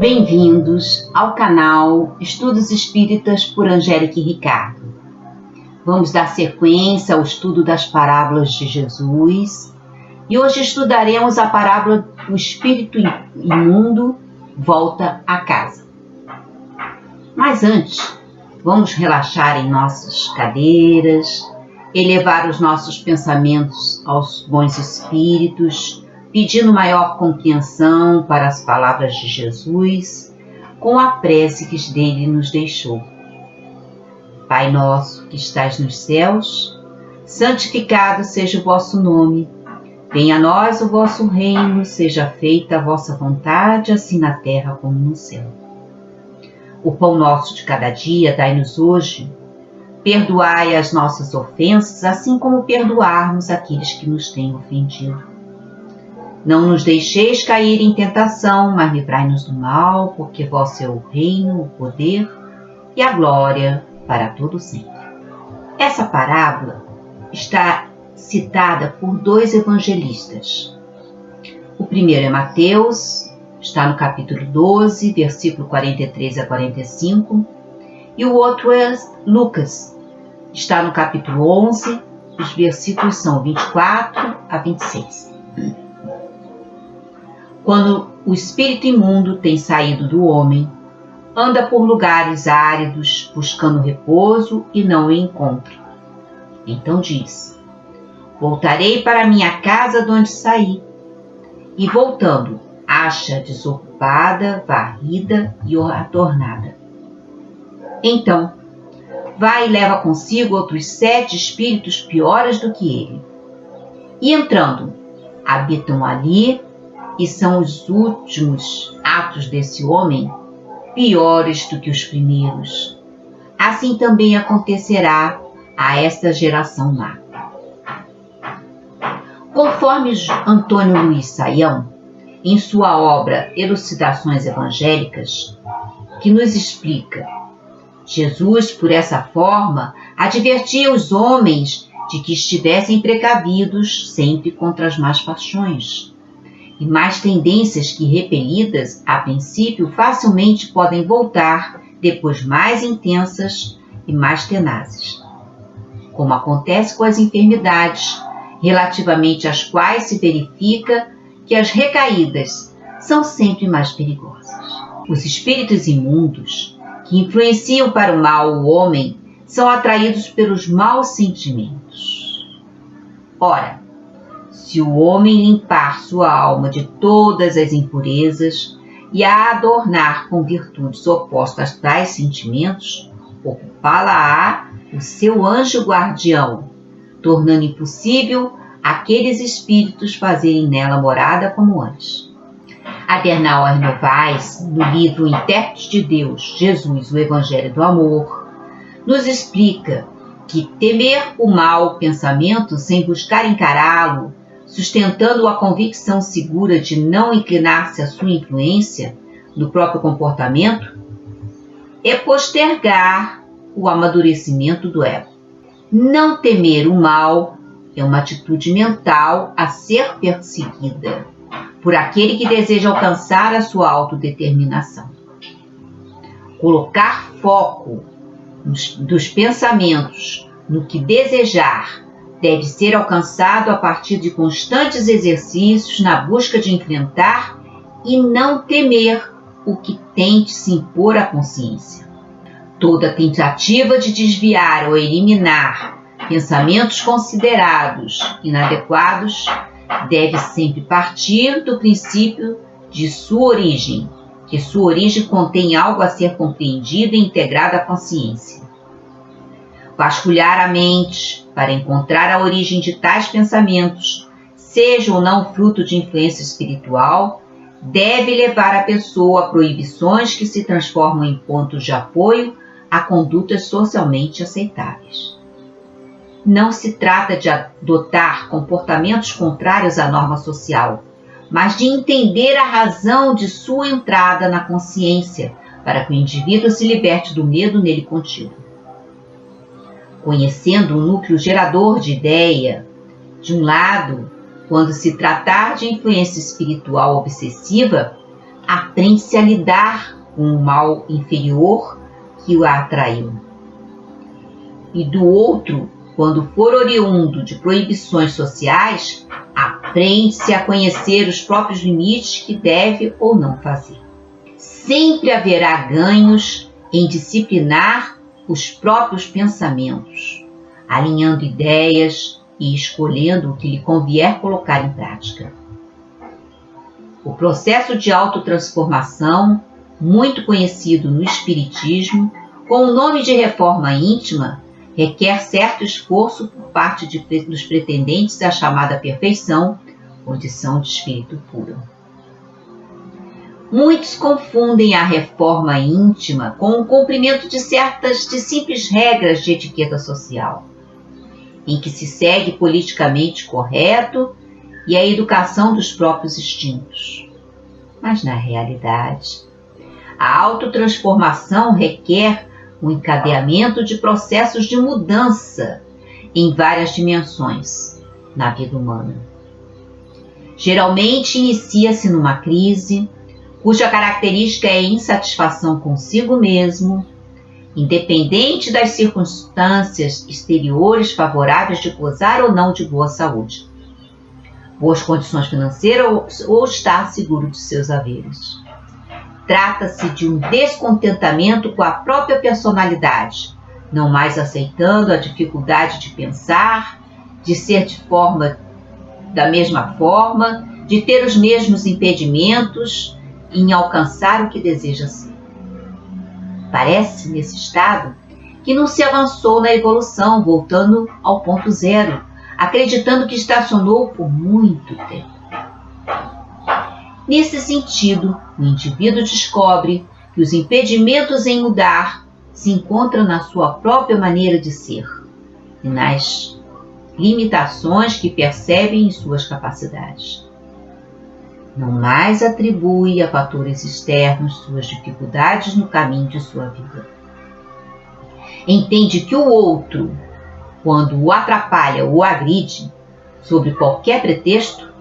Bem-vindos ao canal Estudos Espíritas por Angélica e Ricardo. Vamos dar sequência ao estudo das parábolas de Jesus e hoje estudaremos a parábola do espírito imundo volta a casa. Mas antes, vamos relaxar em nossas cadeiras, elevar os nossos pensamentos aos bons espíritos, pedindo maior compreensão para as palavras de Jesus, com a prece que dele nos deixou. Pai nosso que estais nos céus, santificado seja o vosso nome. Venha a nós o vosso reino, seja feita a vossa vontade, assim na terra como no céu. O pão nosso de cada dia dai-nos hoje. Perdoai as nossas ofensas, assim como perdoarmos aqueles que nos têm ofendido. Não nos deixeis cair em tentação, mas livrai-nos do mal, porque vosso é o reino, o poder e a glória para todo sempre. Essa parábola está citada por dois evangelistas. O primeiro é Mateus, está no capítulo 12, versículo 43 a 45, e o outro é Lucas, está no capítulo 11, os versículos são 24 a 26. Quando o espírito imundo tem saído do homem, anda por lugares áridos, buscando repouso e não o encontra. Então diz: voltarei para minha casa de onde saí. E voltando, acha desocupada, varrida e adornada. Então, vai e leva consigo outros 7 espíritos piores do que ele. E entrando, habitam ali, e são os últimos atos desse homem piores do que os primeiros. Assim também acontecerá a esta geração má. Conforme Antônio Luiz Saião, em sua obra Elucidações Evangélicas, que nos explica, Jesus, por essa forma, advertia os homens de que estivessem precavidos sempre contra as más paixões, e mais tendências que, repelidas, a princípio, facilmente podem voltar, depois mais intensas e mais tenazes. Como acontece com as enfermidades, relativamente às quais se verifica que as recaídas são sempre mais perigosas. Os espíritos imundos, que influenciam para o mal o homem, são atraídos pelos maus sentimentos. Ora, se o homem limpar sua alma de todas as impurezas e a adornar com virtudes opostas a tais sentimentos, ocupá-la-á o seu anjo guardião, tornando impossível aqueles espíritos fazerem nela morada como antes. Adenauer Novaes, no livro Intérprete de Deus, Jesus, o Evangelho do Amor, nos explica que temer o mau pensamento sem buscar encará-lo, sustentando a convicção segura de não inclinar-se à sua influência no próprio comportamento, é postergar o amadurecimento do ego. Não temer o mal é uma atitude mental a ser perseguida por aquele que deseja alcançar a sua autodeterminação. Colocar foco dos pensamentos no que desejar deve ser alcançado a partir de constantes exercícios na busca de enfrentar e não temer o que tente se impor à consciência. Toda tentativa de desviar ou eliminar pensamentos considerados inadequados deve sempre partir do princípio de sua origem, que sua origem contém algo a ser compreendido e integrado à consciência. Vasculhar a mente para encontrar a origem de tais pensamentos, seja ou não fruto de influência espiritual, deve levar a pessoa a proibições que se transformam em pontos de apoio a condutas socialmente aceitáveis. Não se trata de adotar comportamentos contrários à norma social, mas de entender a razão de sua entrada na consciência, para que o indivíduo se liberte do medo nele contido. Conhecendo o núcleo gerador de ideia, de um lado, quando se tratar de influência espiritual obsessiva, aprende-se a lidar com o mal inferior que o atraiu. E do outro, quando for oriundo de proibições sociais, aprende-se a conhecer os próprios limites que deve ou não fazer. Sempre haverá ganhos em disciplinar os próprios pensamentos, alinhando ideias e escolhendo o que lhe convier colocar em prática. O processo de autotransformação, muito conhecido no Espiritismo, com o nome de reforma íntima, requer certo esforço por parte dos pretendentes à chamada perfeição, condição de espírito puro. Muitos confundem a reforma íntima com o cumprimento de simples regras de etiqueta social, em que se segue politicamente correto e a educação dos próprios instintos. Mas, na realidade, a autotransformação requer o encadeamento de processos de mudança em várias dimensões na vida humana. Geralmente inicia-se numa crise, cuja característica é a insatisfação consigo mesmo, independente das circunstâncias exteriores favoráveis de gozar ou não de boa saúde, boas condições financeiras ou estar seguro de seus haveres. Trata-se de um descontentamento com a própria personalidade, não mais aceitando a dificuldade de pensar, de ser da mesma forma, de ter os mesmos impedimentos em alcançar o que deseja ser. Parece, nesse estado, que não se avançou na evolução, voltando ao ponto zero, acreditando que estacionou por muito tempo. Nesse sentido, o indivíduo descobre que os impedimentos em mudar se encontram na sua própria maneira de ser e nas limitações que percebe em suas capacidades. Não mais atribui a fatores externos suas dificuldades no caminho de sua vida. Entende que o outro, quando o atrapalha ou agride, sob qualquer pretexto,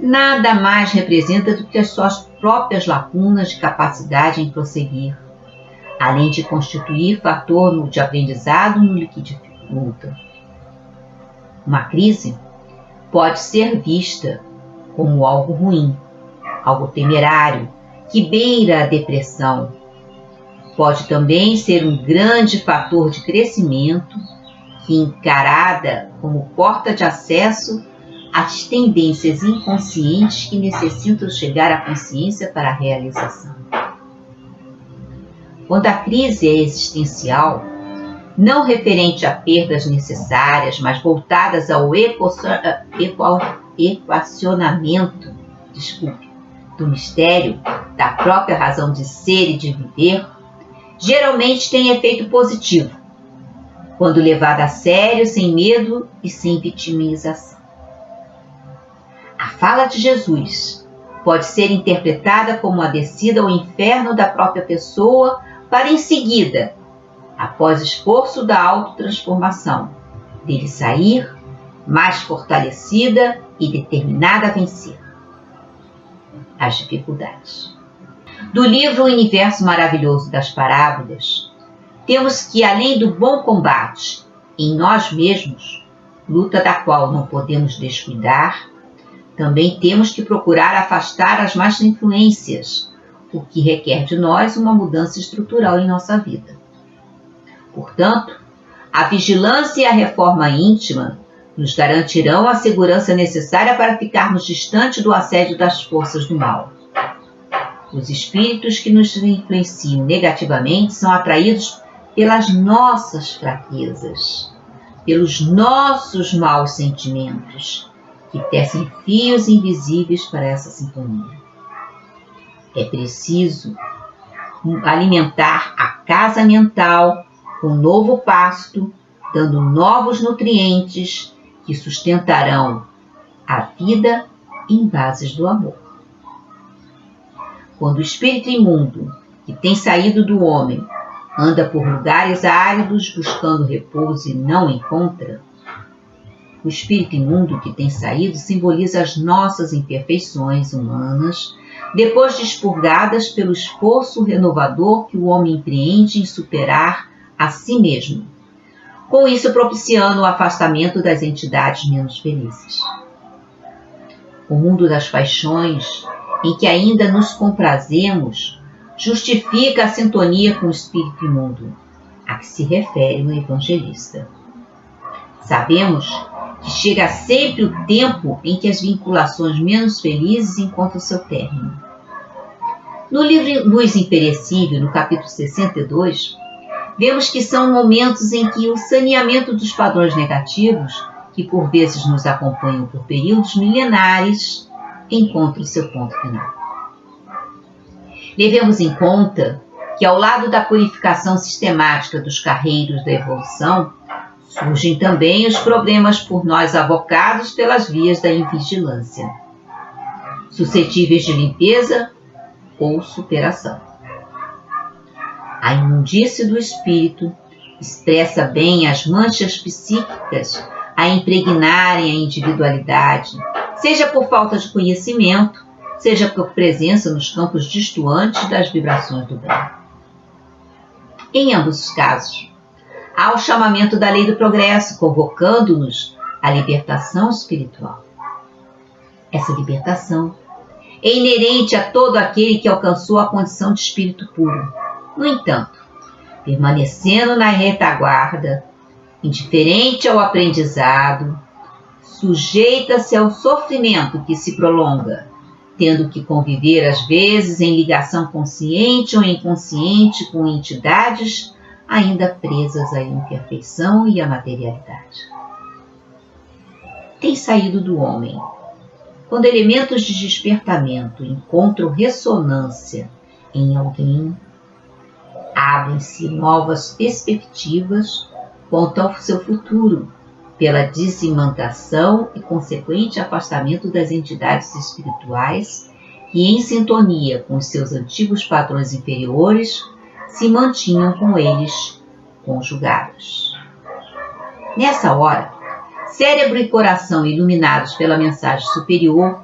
nada mais representa do que as suas próprias lacunas de capacidade em prosseguir, além de constituir fator de aprendizado no que dificulta. Uma crise pode ser vista como algo ruim, algo temerário, que beira a depressão. Pode também ser um grande fator de crescimento que, encarada como porta de acesso às tendências inconscientes que necessitam chegar à consciência para a realização. Quando a crise é existencial, não referente a perdas necessárias, mas voltadas ao equacionamento, do mistério da própria razão de ser e de viver, geralmente tem efeito positivo, quando levada a sério, sem medo e sem vitimização. A fala de Jesus pode ser interpretada como a descida ao inferno da própria pessoa para em seguida, após esforço da autotransformação, dele sair mais fortalecida e determinada a vencer as dificuldades. Do livro O Universo Maravilhoso das Parábolas, temos que, além do bom combate em nós mesmos, luta da qual não podemos descuidar, também temos que procurar afastar as más influências, o que requer de nós uma mudança estrutural em nossa vida. Portanto, a vigilância e a reforma íntima nos garantirão a segurança necessária para ficarmos distante do assédio das forças do mal. Os espíritos que nos influenciam negativamente são atraídos pelas nossas fraquezas, pelos nossos maus sentimentos, que tecem fios invisíveis para essa sintonia. É preciso alimentar a casa mental com novo pasto, dando novos nutrientes que sustentarão a vida em bases do amor. Quando o espírito imundo, que tem saído do homem, anda por lugares áridos buscando repouso e não encontra, o espírito imundo que tem saído simboliza as nossas imperfeições humanas, depois de expurgadas pelo esforço renovador que o homem empreende em superar a si mesmo, com isso propiciando o afastamento das entidades menos felizes. O mundo das paixões, em que ainda nos comprazemos, justifica a sintonia com o espírito imundo, a que se refere o evangelista. Sabemos que chega sempre o tempo em que as vinculações menos felizes encontram seu término. No livro Luz Imperecível, no capítulo 62, vemos que são momentos em que o saneamento dos padrões negativos, que por vezes nos acompanham por períodos milenares, encontra o seu ponto final. Levemos em conta que, ao lado da purificação sistemática dos carreiros da evolução, surgem também os problemas por nós avocados pelas vias da invigilância, suscetíveis de limpeza ou superação. A imundície do espírito expressa bem as manchas psíquicas a impregnarem a individualidade, seja por falta de conhecimento, seja por presença nos campos distoantes das vibrações do bem. Em ambos os casos, há o chamamento da lei do progresso, convocando-nos à libertação espiritual. Essa libertação é inerente a todo aquele que alcançou a condição de espírito puro. No entanto, permanecendo na retaguarda, indiferente ao aprendizado, sujeita-se ao sofrimento que se prolonga, tendo que conviver às vezes em ligação consciente ou inconsciente com entidades ainda presas à imperfeição e à materialidade. Tem saído do homem, quando elementos de despertamento encontram ressonância em alguém, abrem-se novas perspectivas quanto ao seu futuro, pela desimantação e consequente afastamento das entidades espirituais que, em sintonia com os seus antigos padrões inferiores, se mantinham com eles conjugados. Nessa hora, cérebro e coração iluminados pela mensagem superior,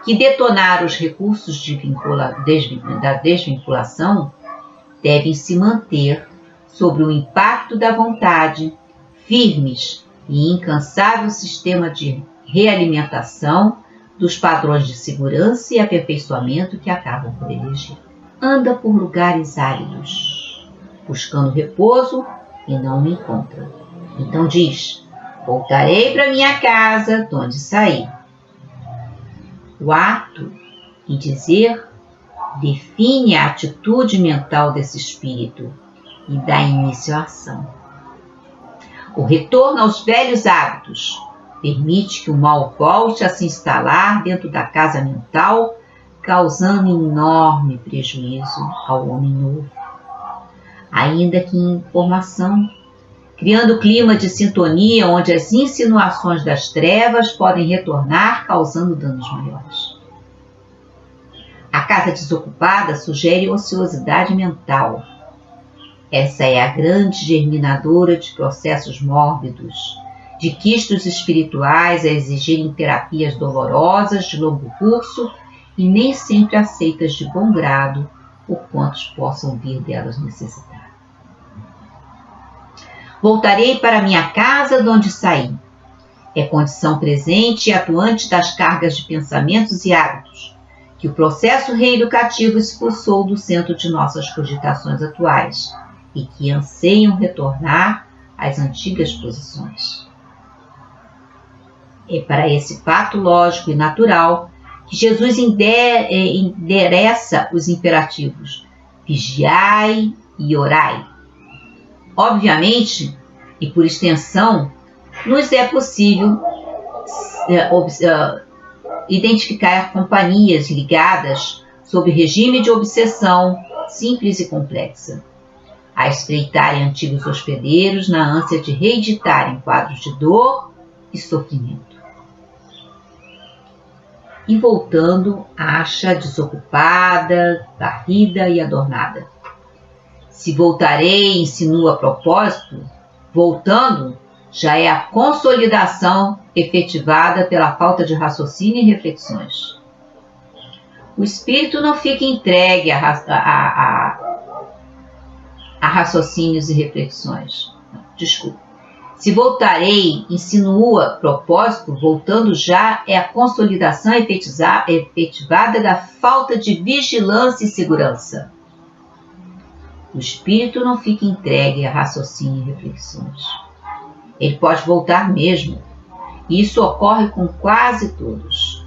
que detonaram os recursos da desvinculação, devem se manter sobre o impacto da vontade, firmes e incansável sistema de realimentação dos padrões de segurança e aperfeiçoamento que acabam por eleger. Anda por lugares áridos, buscando repouso e não o encontra. Então diz: voltarei para minha casa, de onde saí. O ato em dizer define a atitude mental desse espírito e dá início à ação. O retorno aos velhos hábitos permite que o mal volte a se instalar dentro da casa mental, causando enorme prejuízo ao homem novo. Ainda que em formação, criando clima de sintonia onde as insinuações das trevas podem retornar, causando danos maiores. A casa desocupada sugere ociosidade mental. Essa é a grande germinadora de processos mórbidos, de quistos espirituais a exigirem terapias dolorosas de longo curso e nem sempre aceitas de bom grado por quantos possam vir delas necessitar. Voltarei para minha casa de onde saí. É condição presente e atuante das cargas de pensamentos e hábitos que o processo reeducativo expulsou do centro de nossas cogitações atuais e que anseiam retornar às antigas posições. É para esse fato lógico e natural que Jesus endereça os imperativos: vigiai e orai. Obviamente, e por extensão, nos é possível identificar companhias ligadas sob regime de obsessão simples e complexa, a espreitarem antigos hospedeiros na ânsia de reeditarem quadros de dor e sofrimento. E voltando, acha desocupada, varrida e adornada. Se voltarei, insinua a propósito, voltando, já é a consolidação efetivada pela falta de raciocínio e reflexões. o espírito não fica entregue a raciocínios e reflexões. Desculpa. Se voltarei, insinua propósito, voltando já é a consolidação efetivada da falta de vigilância e segurança. O espírito não fica entregue a raciocínio e reflexões. Ele pode voltar mesmo, e isso ocorre com quase todos.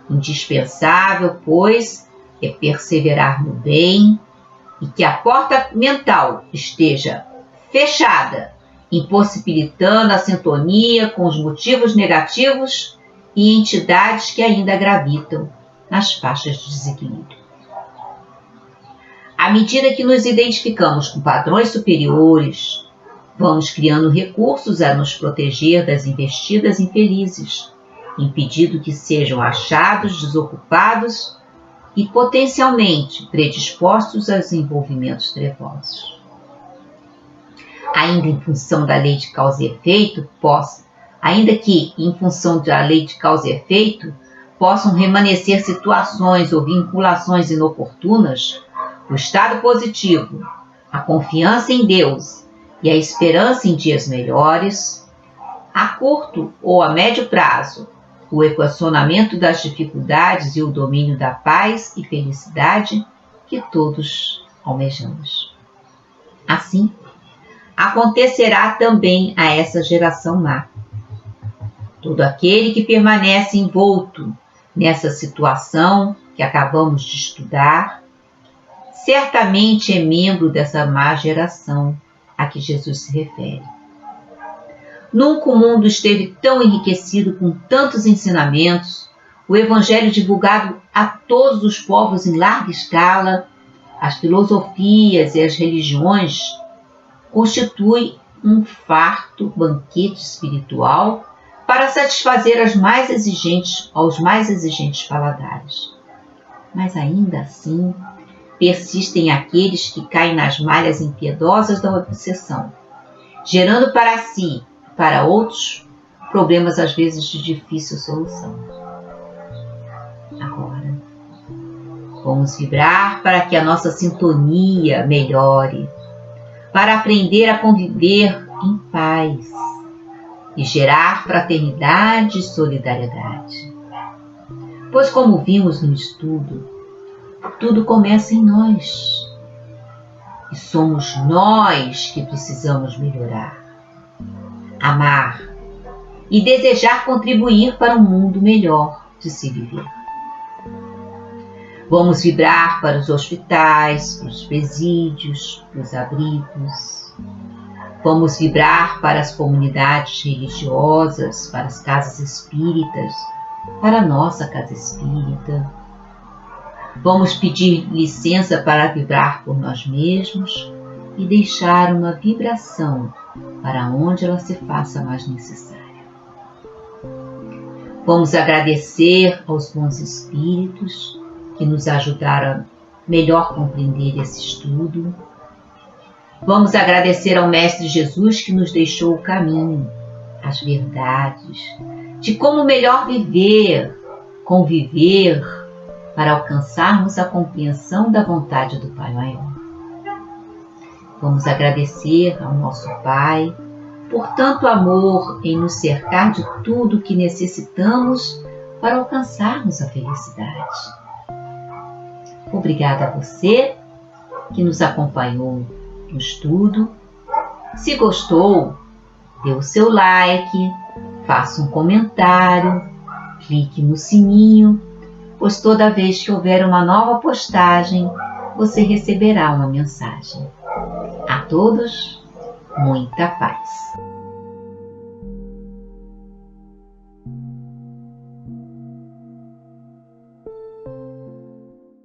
Indispensável, pois, é perseverar no bem e que a porta mental esteja fechada, impossibilitando a sintonia com os motivos negativos e entidades que ainda gravitam nas faixas de desequilíbrio. À medida que nos identificamos com padrões superiores, vamos criando recursos a nos proteger das investidas infelizes, impedindo que sejam achados desocupados e potencialmente predispostos aos envolvimentos trevosos. Ainda em função da lei de causa e efeito, possam remanescer situações ou vinculações inoportunas, o estado positivo, a confiança em Deus e a esperança em dias melhores, a curto ou a médio prazo, o equacionamento das dificuldades e o domínio da paz e felicidade que todos almejamos. Assim, acontecerá também a essa geração má. Todo aquele que permanece envolto nessa situação que acabamos de estudar, certamente é membro dessa má geração a que Jesus se refere. Nunca o mundo esteve tão enriquecido com tantos ensinamentos, o Evangelho divulgado a todos os povos em larga escala, as filosofias e as religiões, constitui um farto banquete espiritual para satisfazer aos mais exigentes paladares. Mas ainda assim, persistem aqueles que caem nas malhas impiedosas da obsessão, gerando para si e para outros problemas às vezes de difícil solução. Agora, vamos vibrar para que a nossa sintonia melhore, para aprender a conviver em paz e gerar fraternidade e solidariedade. Pois, como vimos no estudo, tudo começa em nós. E somos nós que precisamos melhorar, amar e desejar contribuir para um mundo melhor de se viver. Vamos vibrar para os hospitais, para os presídios, para os abrigos. Vamos vibrar para as comunidades religiosas, para as casas espíritas, para a nossa casa espírita. Vamos pedir licença para vibrar por nós mesmos e deixar uma vibração para onde ela se faça mais necessária. Vamos agradecer aos bons espíritos que nos ajudaram a melhor compreender esse estudo. Vamos agradecer ao Mestre Jesus que nos deixou o caminho, as verdades, de como melhor viver, conviver, para alcançarmos a compreensão da vontade do Pai Maior. Vamos agradecer ao nosso Pai por tanto amor em nos cercar de tudo o que necessitamos para alcançarmos a felicidade. Obrigada a você que nos acompanhou no estudo. Se gostou, dê o seu like, faça um comentário, clique no sininho, pois toda vez que houver uma nova postagem, você receberá uma mensagem. A todos, muita paz.